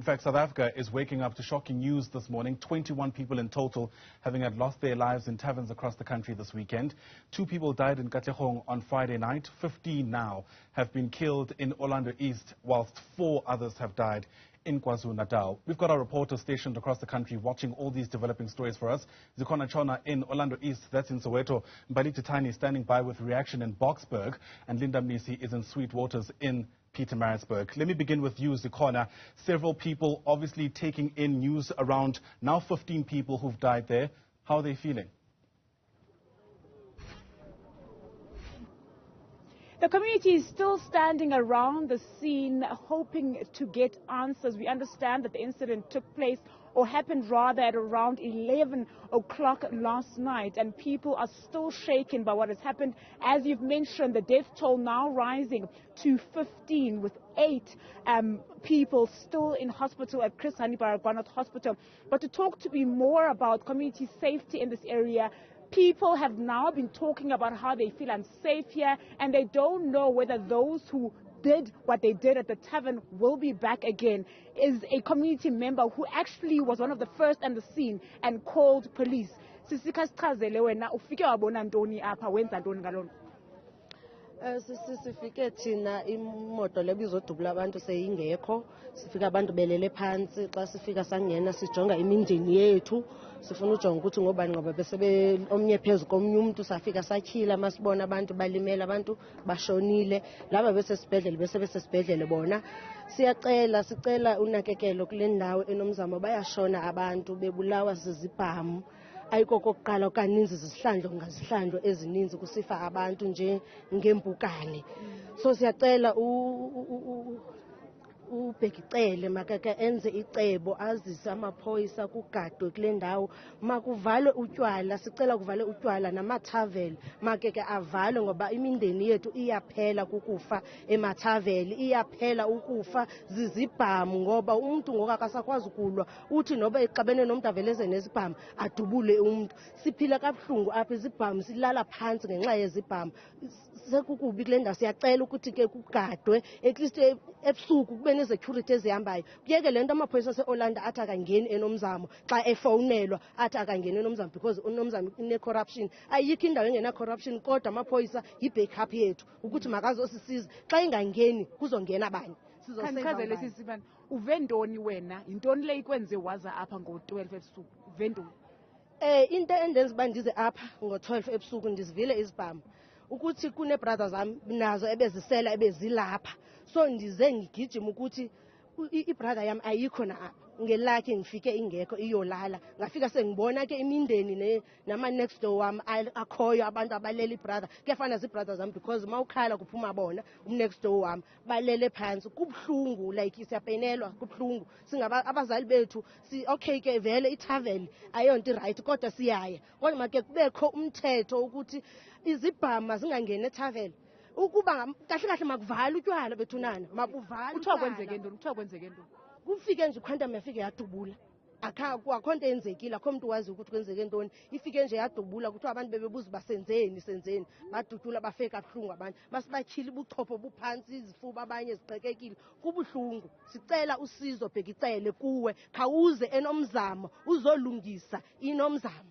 fact, South Africa is waking up to shocking news this morning. 21 people in total having had lost their lives in taverns across the country this weekend. 2 people died in Katlehong on Friday night. 15 now have been killed in Orlando East, whilst 4 others have died in KwaZulu-Natal. We've got our reporters stationed across the country watching all these developing stories for us. Zikhona Tshona in Orlando East, that's in Soweto. Mbali Thethani standing by with reaction in Boksburg, and Mnisi is in Sweetwaters in Pietermaritzburg. Let me begin with you, Zikhona. Several people obviously taking in news around now 15 people who've died there. How are they feeling? The community is still standing around the scene, hoping to get answers. We understand that the incident took place, or happened rather, at around 11 o'clock last night, and people are still shaken by what has happened. As you've mentioned, the death toll now rising to 15, with 8 people still in hospital at Chris Hani Baragwanath Hospital. But to talk to me more about community safety in this area, people have now been talking about how they feel unsafe here, and they don't know whether those who did what they did at the tavern will be back again. Is a community member who actually was one of the first on the scene and called police. Sifike thina imoto lebizodubula abantu seyingekho, sifika abantu belele phansi. Xa sifika sangena sijonga imindeni yethu, sifuna ujonga ukuthi ngobani ngoba bese omnye phezu komnye umuntu. Safika sakhila masibona abantu balimela, abantu bashonile, laba besesibhedlele bona. Sicela unakekelo kule ndawo enomzamo, bayashona abantu bebulawa zizibhamu. Ayikho kokuqala okaninzi zizihlandlo ngazihlandlo ezininzi kusifa abantu nje ngempukane. So siyacela ubhekicele makake enze icebo, azise amaphoyisa kugadwe kule ndawo, makuvalwe utywala. Sicela kuvalwe utywala namathaveli makeke avalwe, ngoba imindeni yethu iyaphela kukufa emathaveli, iyaphela ukufa zizibhamu, ngoba umuntu ngoku akasakwazi ukulwa. Uthi noba exabene nomuntu aveleze nesibhamu adubule umuntu. Siphila kabuhlungu apha, izibhamu silala phansi ngenxa yezibhamu. Sekukubi kule ndawo. Siyacela ukuthi ke kugadwe, at least ebusuku kube ne-security ezihambayo. Kuyeke le nto amaphoyisa ase-Orlando athi akangeni enomzamo xa efowunelwa, athi akangeni enomzamo because unomzamo ine-corruption. Ayikho indawo engena-corruption, kodwa amaphoyisa yi-backup yethu ukuthi makazosisiza. Xa ingangeni kuzongena abanye. Khandichazele sisibani, uve ntoni wena? Yintoni le ikwenze waza apha ngo-12 ebusuku? Uve ntoni? Into endenza uba ndize apha ngo-12 ebusuku ndizivile izibhamu, ukuthi kune-brothers zami nazo ebezisela ebezilapha. So ndize ngigijima ukuthi i-brother yami ayikho na apha. Ngelakhe ngifike ingekho iyolala. Ngafika sengibona ke imindeni nama-next door wami akhoyo abantu abalele i-brother. Kuyafana zii-brothers zami because mawukhala kuphuma bona next door wami balele phansi. Kubuhlungu, like siyapenelwa, kubuhlungu. Abazali bethu okay ke vele ithaveni ayonto right, kodwa siyaya. Kodwa make kubekho umthetho ukuthi izibhama zingangena ethaveni. Ukuba kahle makuvala utywala bethunana, makuvala. Kuthiwa kwenzeke ntoni? Kuthiwa kwenzeke ntoni? Kufike nje ikhwantam yafike yadubula. Akho nto enzekile, akho mntu wazi ukuthi kwenzeke ntoni. Ifike nje yadubula, kuthiwa abantu bebebuza uba senzeni. Badudula bafike kabuhlungu abantu. Basibatyhila ubuchopho buphansi, izifuba abanye ziqekekile. Kubuhlungu. Sicela usizo, bhekicele kuwe. Khawuze enomzamo uzolungisa inomzamo.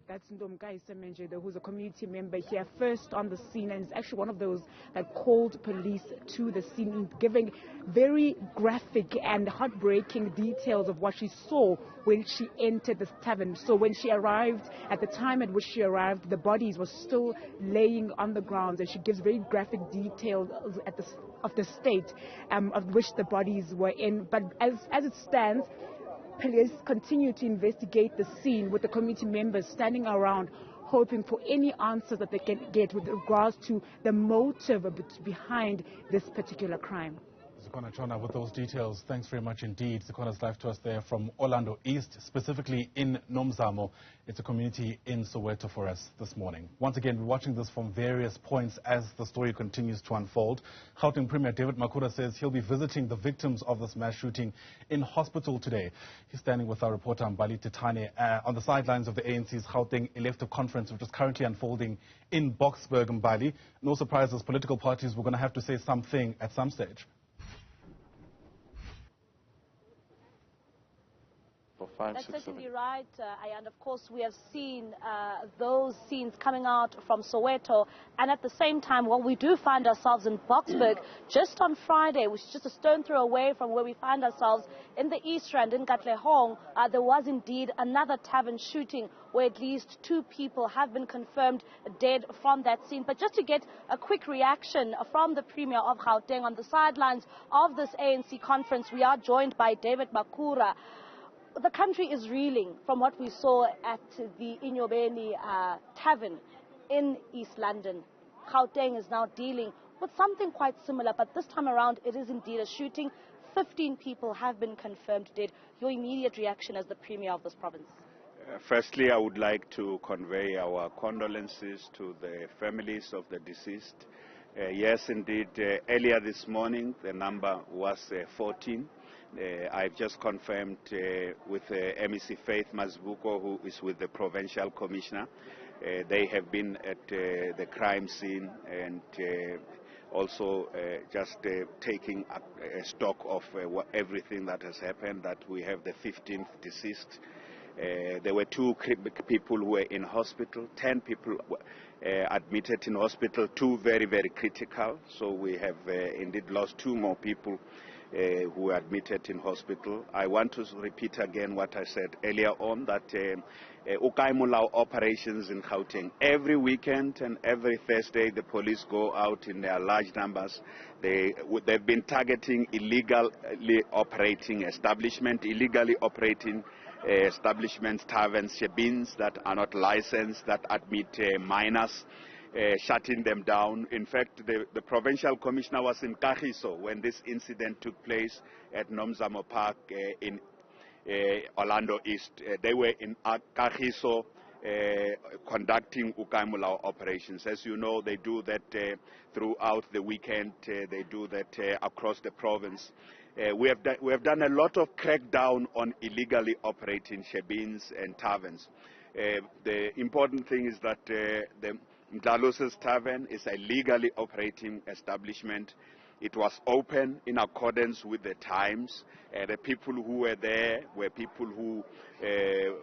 That's Ndomkai Semenje, who's a community member here, first on the scene, and is actually one of those that called police to the scene, giving very graphic and heartbreaking details of what she saw when she entered this tavern. So when she arrived, at the time at which she arrived, the bodies were still laying on the ground, and she gives very graphic details of the state of which the bodies were in. But as it stands, police continue to investigate the scene, with the community members standing around hoping for any answers that they can get with regards to the motive behind this particular crime. Zikhona Tshona, with those details, thanks very much indeed. Zikhona's live to us there from Orlando East, specifically in Nomzamo. It's a community in Soweto for us this morning. Once again, we're watching this from various points as the story continues to unfold. Gauteng Premier David Makhura says he'll be visiting the victims of this mass shooting in hospital today. He's standing with our reporter Mbali Thethani on the sidelines of the ANC's Gauteng elective conference, which is currently unfolding in Boksburg, Mbali. No surprises, political parties were going to have to say something at some stage. That's certainly right, and of course we have seen those scenes coming out from Soweto, and at the same time, while we do find ourselves in Boksburg, just on Friday, which is just a stone throw away from where we find ourselves in the East Rand in Katlehong, there was indeed another tavern shooting where at least 2 people have been confirmed dead from that scene. But just to get a quick reaction from the Premier of Gauteng on the sidelines of this ANC conference, we are joined by David Makura. The country is reeling from what we saw at the Inyobeni tavern in East London. Gauteng is now dealing with something quite similar, but this time around it is indeed a shooting. 15 people have been confirmed dead. Your immediate reaction as the Premier of this province? Firstly, I would like to convey our condolences to the families of the deceased. Yes, indeed, earlier this morning the number was 14. I've just confirmed with MEC Faith Mazbuko, who is with the Provincial Commissioner. They have been at the crime scene and also just taking a stock of everything that has happened, that we have the 15th deceased. There were 2 people who were in hospital, 10 people admitted in hospital, 2 very, very critical. So we have indeed lost 2 more people who were admitted in hospital. I want to repeat again what I said earlier on, that Ukaimulao operations in Gauteng, every weekend and every Thursday the police go out in their large numbers. They've been targeting illegally operating establishments, taverns, shebeens that are not licensed, that admit minors, shutting them down. In fact, the Provincial Commissioner was in Kagiso when this incident took place at Nomzamo Park in Orlando East. They were in Kagiso conducting Ukaimulao operations. As you know, they do that throughout the weekend. They do that across the province. We have done a lot of crackdown on illegally operating shebeens and taverns. The important thing is that the Mdlalusi's Tavern is a legally operating establishment. It was open in accordance with the times. The people who were there were people who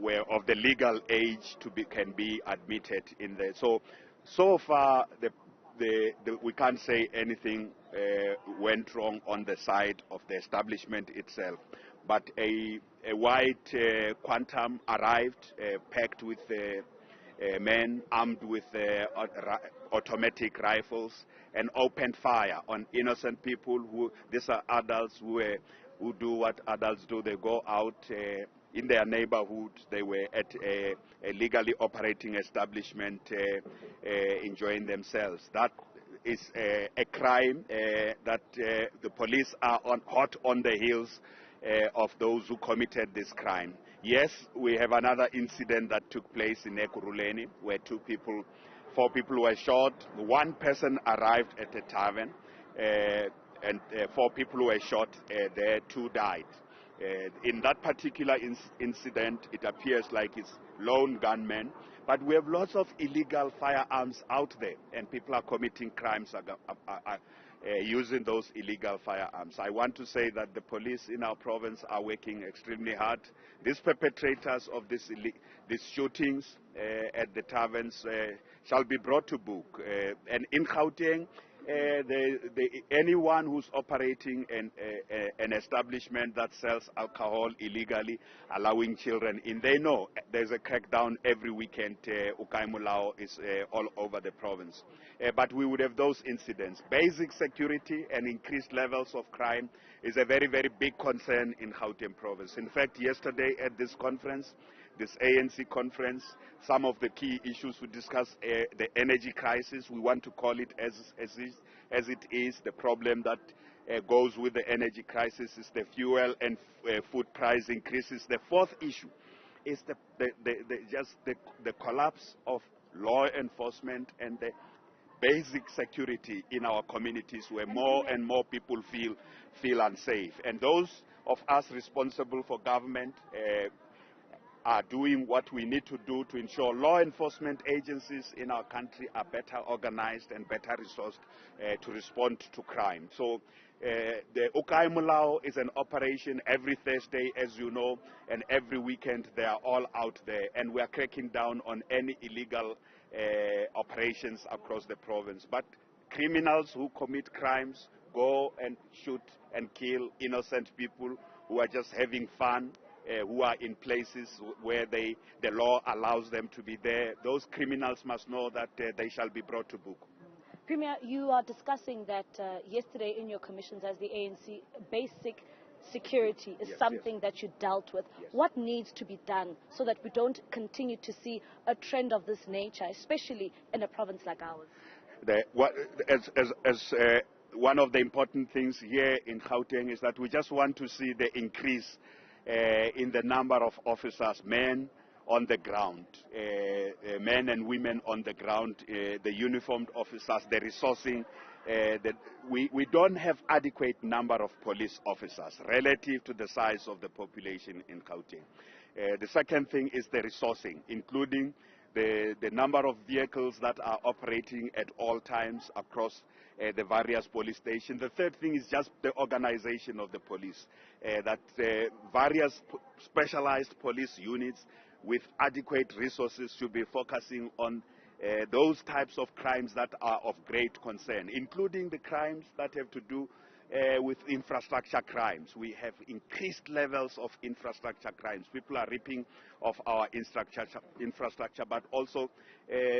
were of the legal age can be admitted in there. So far, we can't say anything went wrong on the side of the establishment itself. But a white quantum arrived, packed with men armed with automatic rifles, and opened fire on innocent people. These are adults who do what adults do. They go out in their neighborhood. They were at a legally operating establishment enjoying themselves. That is a crime that the police are hot on the heels of those who committed this crime. Yes, we have another incident that took place in Ekurhuleni where 4 people were shot. 1 person arrived at a tavern and 4 people were shot there, 2 died. In that particular incident, it appears like it's lone gunmen, but we have lots of illegal firearms out there, and people are committing crimes using those illegal firearms. I want to say that the police in our province are working extremely hard. These perpetrators of these shootings at the taverns shall be brought to book. And in Gauteng, anyone who's operating an establishment that sells alcohol illegally, allowing children in, they know there's a crackdown every weekend. Ukaimulao is all over the province. But we would have those incidents. Basic security and increased levels of crime is a very, very big concern in Gauteng province. In fact, yesterday at this conference, this ANC conference, some of the key issues we discussed, the energy crisis. We want to call it as it is. The problem that goes with the energy crisis is the fuel and food price increases. The 4th issue is the collapse of law enforcement and the basic security in our communities, where more and more people feel unsafe. And those of us responsible for government are doing what we need to do to ensure law enforcement agencies in our country are better organized and better resourced to respond to crime. So the Ukai Mulao is an operation every Thursday, as you know, and every weekend they are all out there, and we are cracking down on any illegal operations across the province. But criminals who commit crimes go and shoot and kill innocent people who are just having fun, who are in places where the law allows them to be there. Those criminals must know that they shall be brought to book. Premier, you are discussing that yesterday in your commissions as the ANC, basic security is something that you dealt with. Yes. What needs to be done so that we don't continue to see a trend of this nature, especially in a province like ours? One of the important things here in Gauteng is that we just want to see the increase in the number of officers, men on the ground, men and women on the ground, the uniformed officers, the resourcing. We don't have adequate number of police officers relative to the size of the population in Gauteng. The second thing is the resourcing, including the number of vehicles that are operating at all times across the various police stations. The third thing is just the organization of the police, that various specialized police units with adequate resources should be focusing on those types of crimes that are of great concern, including the crimes that have to do with infrastructure crimes. We have increased levels of infrastructure crimes. People are ripping off our infrastructure, but also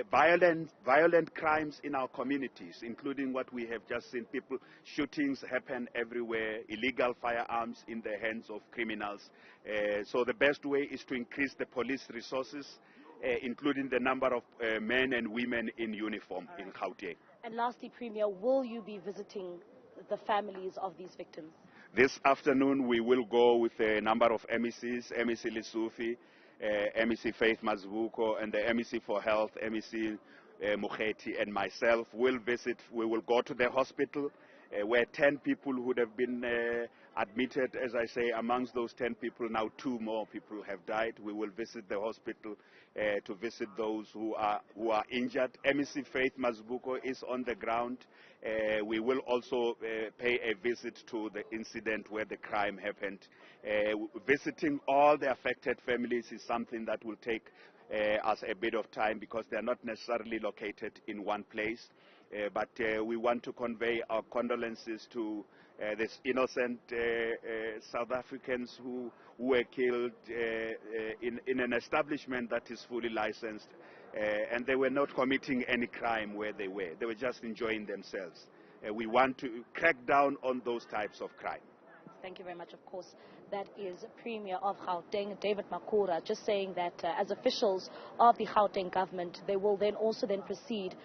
violent crimes in our communities, including what we have just seen. People, shootings happen everywhere, illegal firearms in the hands of criminals. So the best way is to increase the police resources, including the number of men and women in uniform in Gauteng. And lastly, Premier, will you be visiting the families of these victims? This afternoon we will go with a number of MECs, MEC Lisufi, MEC Faith Mazvuko, and the MEC for Health, MEC Mukheti, and myself will visit. We will go to the hospital where 10 people would have been admitted. As I say, amongst those 10 people, now 2 more people have died. We will visit the hospital to visit those who are injured. MEC Faith Mazvuko is on the ground. We will also pay a visit to the incident where the crime happened. Visiting all the affected families is something that will take us a bit of time because they are not necessarily located in one place. But we want to convey our condolences to these innocent South Africans who were killed in an establishment that is fully licensed, and they were not committing any crime where they were. They were just enjoying themselves. We want to crack down on those types of crime. Thank you very much. Of course, that is Premier of Gauteng, David Makura, just saying that as officials of the Gauteng government, they will then also proceed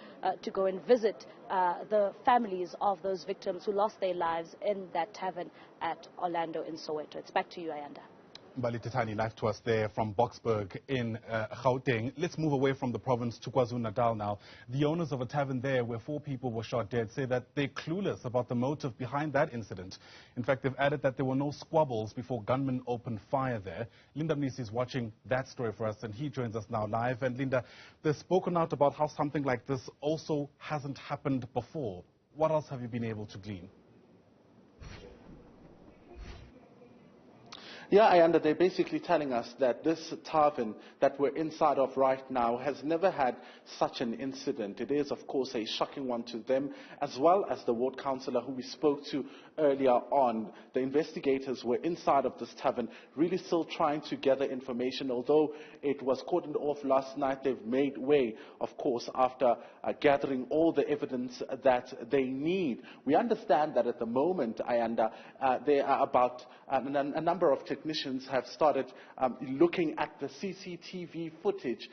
to go and visit the families of those victims who lost their lives in that tavern at Orlando in Soweto. It's back to you, Ayanda. Mbali Thethani, live to us there from Boksburg in Gauteng. Let's move away from the province to KwaZulu-Natal now. The owners of a tavern there where 4 people were shot dead say that they're clueless about the motive behind that incident. In fact, they've added that there were no squabbles before gunmen opened fire there. Linda Mnisi is watching that story for us, and he joins us now live. And Linda, they've spoken out about how something like this also hasn't happened before. What else have you been able to glean? Yeah, Ayanda, they're basically telling us that this tavern that we're inside of right now has never had such an incident. It is, of course, a shocking one to them, as well as the ward councillor who we spoke to earlier on. The investigators were inside of this tavern, really still trying to gather information. Although it was cordoned off last night, they've made way, of course, after gathering all the evidence that they need. We understand that at the moment, Ayanda, there are about a number of technicians have started looking at the CCTV footage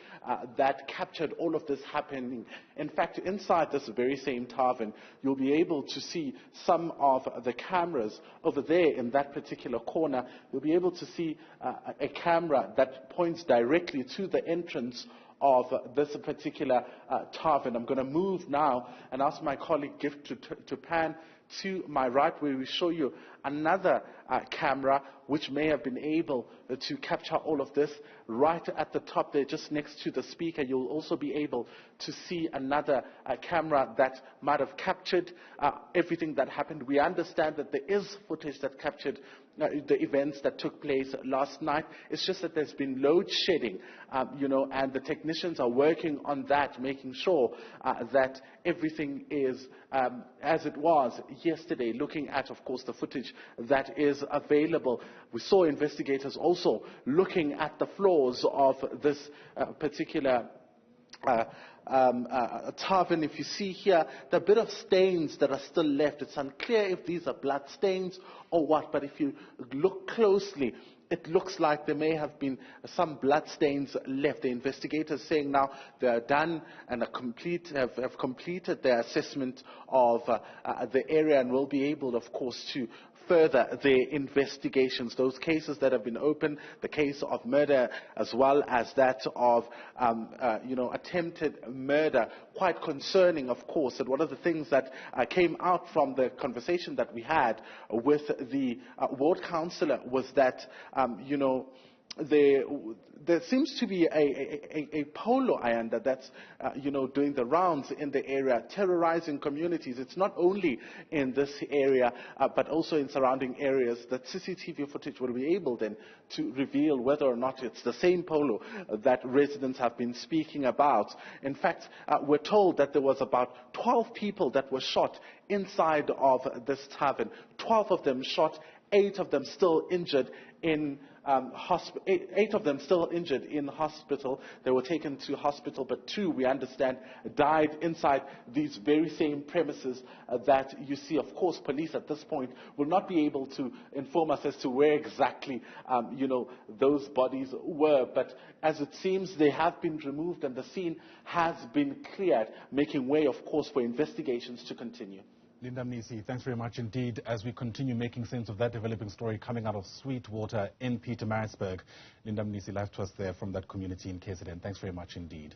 that captured all of this happening. In fact, inside this very same tavern, you'll be able to see some of the cameras over there in that particular corner. You'll be able to see a camera that points directly to the entrance of this particular tavern. I'm going to move now and ask my colleague Gift to pan to my right, where we show you another camera which may have been able to capture all of this. Right at the top there, just next to the speaker, you'll also be able to see another camera that might have captured everything that happened. We understand that there is footage that captured the events that took place last night. It's just that there's been load shedding, and the technicians are working on that, making sure that everything is as it was yesterday, looking at, of course, the footage that is available. We saw investigators also looking at the floors of this particular tavern. If you see here, there are a bit of stains that are still left. It's unclear if these are blood stains or what, but if you look closely, it looks like there may have been some blood stains left. The investigators saying now they are done and have completed their assessment of the area and will be able, of course, to further their investigations. Those cases that have been opened, the case of murder as well as that of attempted murder, quite concerning, of course. And one of the things that came out from the conversation that we had with the ward councillor was that there seems to be a polo ayanda that's doing the rounds in the area, terrorizing communities. It's not only in this area but also in surrounding areas. That CCTV footage will be able then to reveal whether or not it's the same polo that residents have been speaking about. In fact, we're told that there was about 12 people that were shot inside of this tavern. 12 of them shot, 8 of them still injured in eight of them still injured in hospital. They were taken to hospital, but 2, we understand, died inside these very same premises that you see. Of course, police at this point will not be able to inform us as to where exactly, those bodies were. But as it seems, they have been removed and the scene has been cleared, making way, of course, for investigations to continue. Linda Mnisi, thanks very much indeed as we continue making sense of that developing story coming out of Sweetwater in Pietermaritzburg. Linda Mnisi live to us there from that community in KZN. Thanks very much indeed.